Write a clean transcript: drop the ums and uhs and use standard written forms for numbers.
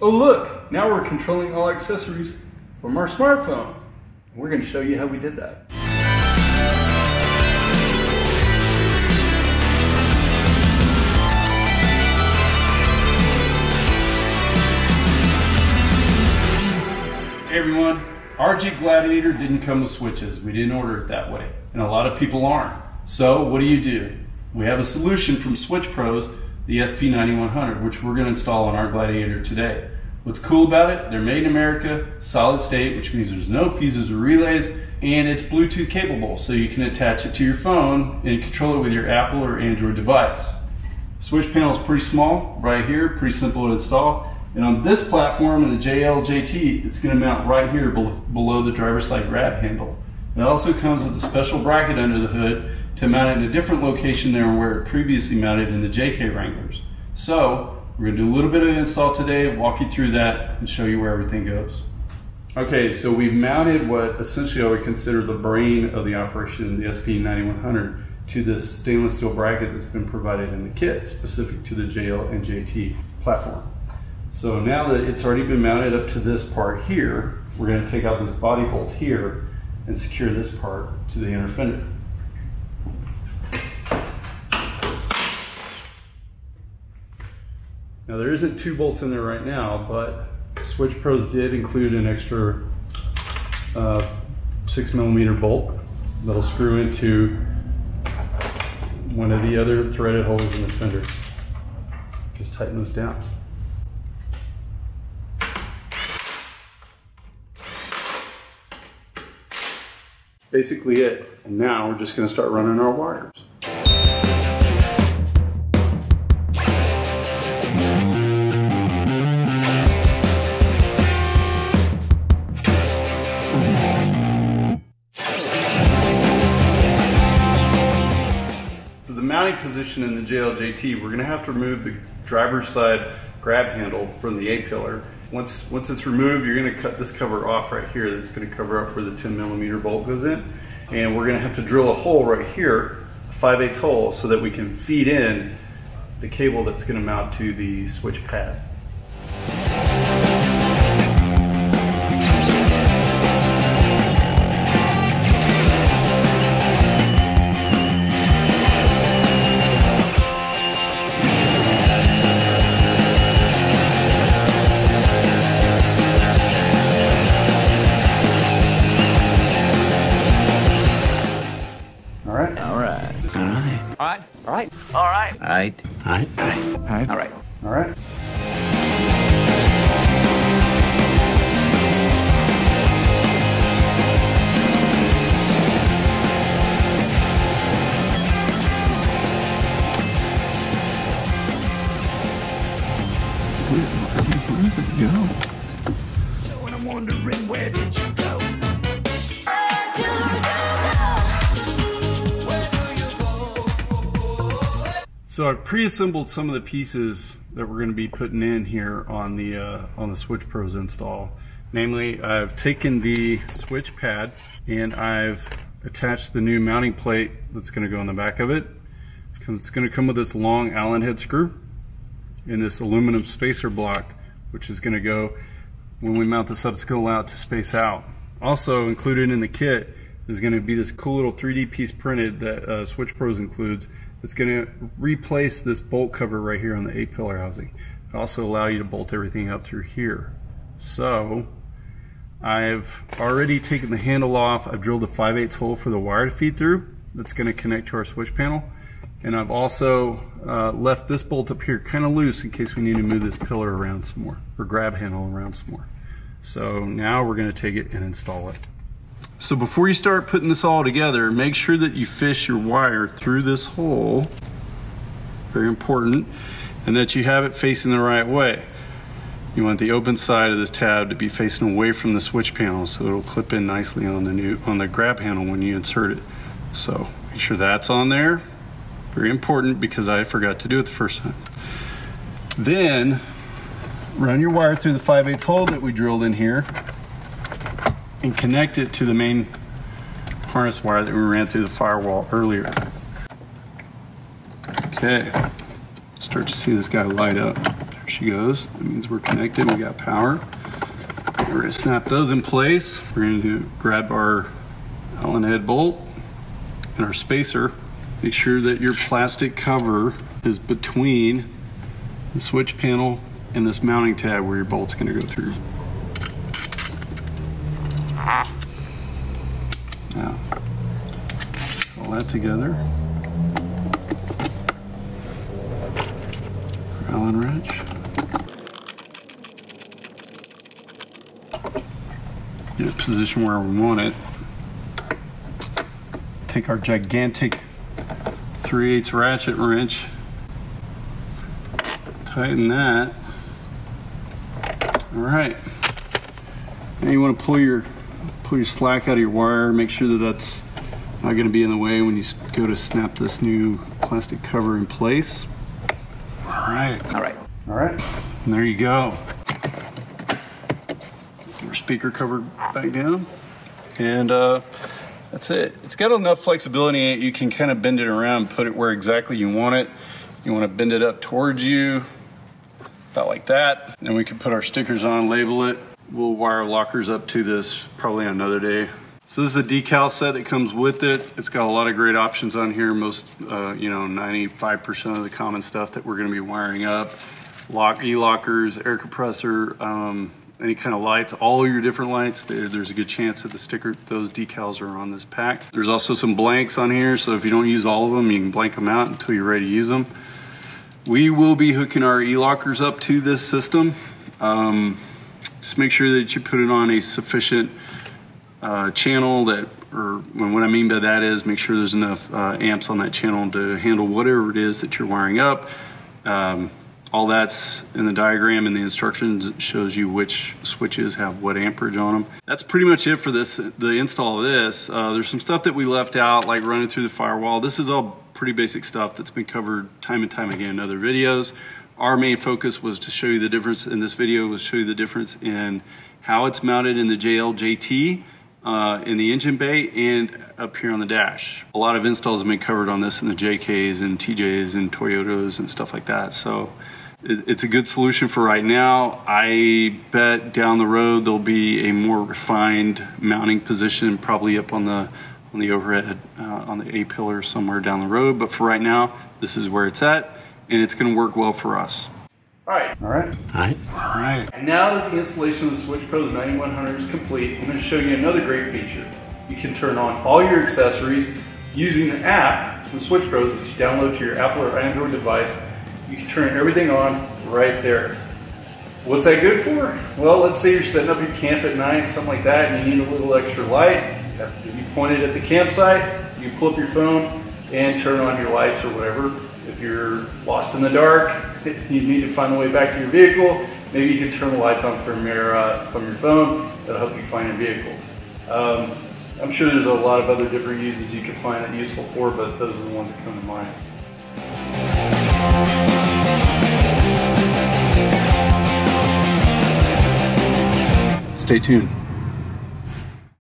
Oh look, now we're controlling all accessories from our smartphone. We're going to show you how we did that. Hey everyone, our Jeep Gladiator didn't come with switches. We didn't order it that way, and a lot of people aren't. So what do? We have a solution from Switch Pros, the SP9100, which we're going to install on our Gladiator today. What's cool about it, they're made in America, solid state, which means there's no fuses or relays, and it's Bluetooth capable, so you can attach it to your phone and control it with your Apple or Android device. The switch panel is pretty small, right here, pretty simple to install. And on this platform, in the JT, it's going to mount right here below the driver's side grab handle. It also comes with a special bracket under the hood to mount it in a different location than where it previously mounted in the JK Wranglers. So, we're going to do a little bit of install today, walk you through that, and show you where everything goes. Okay, so we've mounted what essentially I would consider the brain of the operation, the SP9100, to this stainless steel bracket that's been provided in the kit, specific to the JL and JT platform. So now that it's already been mounted up to this part here, we're going to take out this body bolt here and secure this part to the inner fender. Now there isn't 2 bolts in there right now, but Switch Pros did include an extra 6mm bolt that'll screw into one of the other threaded holes in the fender. Just tighten those down. Basically it. And now we're just going to start running our wires. For the mounting position in the JT, we're going to have to remove the driver's side grab handle from the A-pillar. Once it's removed, you're going to cut this cover off right here. That's going to cover up where the 10mm bolt goes in. And we're going to have to drill a hole right here, a 5/8 hole, so that we can feed in the cable that's going to mount to the switch pad. All right. Where does it go? So when I'm wondering, where did you go? So I've pre-assembled some of the pieces that we're going to be putting in here on the Switch Pros install. Namely, I've taken the switch pad and I've attached the new mounting plate that's going to go on the back of it. It's going to come with this long Allen head screw and this aluminum spacer block, which is going to go, when we mount this up, it's going to allow it to space out. Also included in the kit is going to be this cool little 3D piece printed that Switch Pros includes. It's going to replace this bolt cover right here on the A-pillar housing. It'll also allow you to bolt everything up through here. So I've already taken the handle off. I've drilled a 5/8 hole for the wire to feed through. That's going to connect to our switch panel. And I've also left this bolt up here kind of loose in case we need to move this pillar around some more, or grab handle around some more. So now we're going to take it and install it. So before you start putting this all together, make sure that you fish your wire through this hole, very important, and that you have it facing the right way. You want the open side of this tab to be facing away from the switch panel so it'll clip in nicely on the grab handle when you insert it. So make sure that's on there. Very important because I forgot to do it the first time. Then run your wire through the 5/8 hole that we drilled in here and connect it to the main harness wire that we ran through the firewall earlier. Okay, start to see this guy light up. There's she goes. That means we're connected, we got power. We're gonna snap those in place. We're gonna grab our Allen head bolt and our spacer. Make sure that your plastic cover is between the switch panel and this mounting tab where your bolt's gonna go through. Now, all that together. Allen wrench. Get it positioned where we want it. Take our gigantic 3/8 ratchet wrench. Tighten that. All right. Now you want to pull your slack out of your wire. Make sure that that's not going to be in the way when you go to snap this new plastic cover in place. All right. And there you go. Our speaker cover back down, and that's it. It's got enough flexibility in it. You can kind of bend it around, put it where exactly you want it. You want to bend it up towards you, about like that. And we can put our stickers on, label it. We'll wire lockers up to this probably another day. So this is the decal set that comes with it. It's got a lot of great options on here. Most, 95% of the common stuff that we're going to be wiring up. E-lockers, air compressor, any kind of lights, all your different lights. There's a good chance that those decals are on this pack. There's also some blanks on here, so if you don't use all of them, you can blank them out until you're ready to use them. We will be hooking our E-lockers up to this system. Just make sure that you put it on a sufficient channel what I mean by that is make sure there's enough amps on that channel to handle whatever it is that you're wiring up. All that's in the diagram and the instructions. It shows you which switches have what amperage on them. That's pretty much it for the install of this. There's some stuff that we left out, like running through the firewall. This is all pretty basic stuff that's been covered time and time again in other videos. Our main focus was to show you the difference in this video, was show you the difference in how it's mounted in the JT, in the engine bay, and up here on the dash. A lot of installs have been covered on this in the JKs and TJs and Toyotas and stuff like that. So it's a good solution for right now. I bet down the road there'll be a more refined mounting position, probably up on the overhead, on the A-pillar somewhere down the road. But for right now, this is where it's at, and it's going to work well for us. All right. And now that the installation of the Switch Pros 9100 is complete, I'm going to show you another great feature. You can turn on all your accessories using the app from Switch Pros that you download to your Apple or Android device. You can turn everything on right there. What's that good for? Well, let's say you're setting up your camp at night, something like that, and you need a little extra light. You point it at the campsite, you pull up your phone and turn on your lights or whatever. If you're lost in the dark, you need to find the way back to your vehicle, maybe you can turn the lights on from your phone. That'll help you find your vehicle. I'm sure there's a lot of other different uses you can find it useful for, but those are the ones that come to mind. Stay tuned.